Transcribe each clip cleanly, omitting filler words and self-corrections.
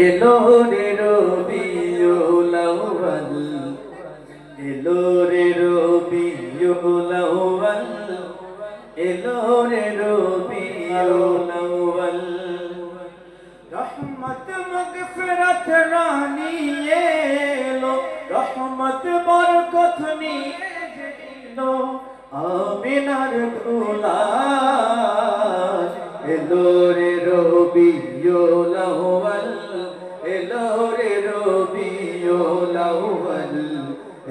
এলো রে রবিউল আউয়াল, এলো রে রবিউল আউয়াল, এলো রে রবিউল আউয়াল। রহমত মাগফিরাত রানী এলো, রহমত বরকত নিয়ে এলো আমিনার দুলাল। এলো রে রবিউল আউয়াল, এলো রে রবিউল আউয়াল,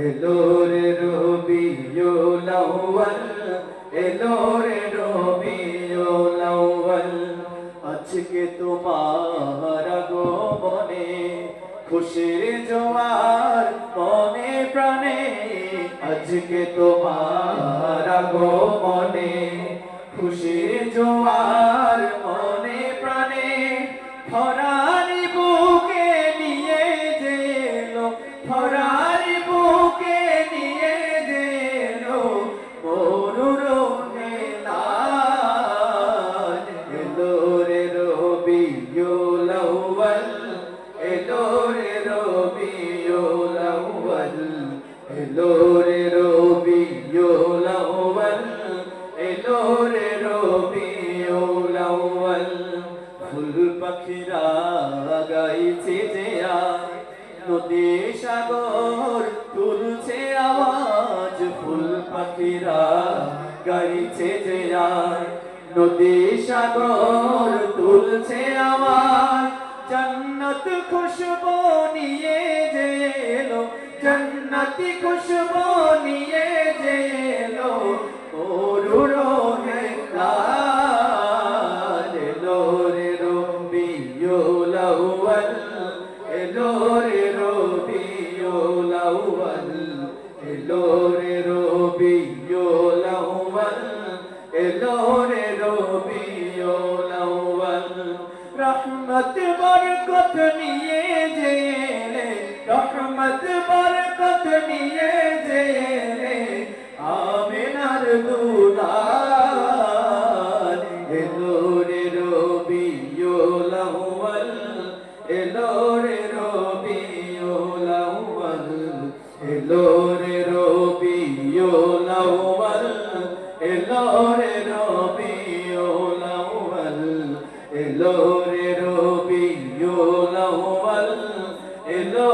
এলো রে রবিউল আউয়াল, এলো রে রবিউল আউয়াল। আজকে তোমার আগমনে খুশির জোয়ার মনে প্রাণে, আজকে তোমার আগমনে খুশির জোয়ার মনে প্রাণে। ধরারি বুকে নিয়ে যেলো, ধরারি বুকে নিয়ে যেলো মরুর হেলাল। এলো রে রবিউল আউয়াল, এলো রে রবিউল আউয়াল, এলো রে রবিউল আউয়াল, এলো রে রবিউল আউয়াল। ফুল পাখিরা গাইছে যে আজ, নদী সাগর তুলছে আওয়াজ। ফুল পাখিরা গাইছে যে আজ, নদী সাগর তুলছে আওয়াজ। জন্নত খুশবু নিয়ে যে এলো, জন্নতি খুশবু নিয়ে যে এলো মরুর হেলাল। এলো রে রবিউল আউয়াল, এলো রে রবিউল আউয়াল, এলো রে রবিউল আউয়াল, এলো রে রবিউল আউয়াল। রহমত বরকত নিয়ে যে এলে, রহমত বরকত নিয়ে যে এলে আমিনার দুলাল। এলো রে রবিউল আউয়াল, এলো রে রবিউল আউয়াল, এলো রে রবিউল আউয়াল, এলো রে রবিউল আউয়াল, এলো রে রবিউল আউয়াল, এলো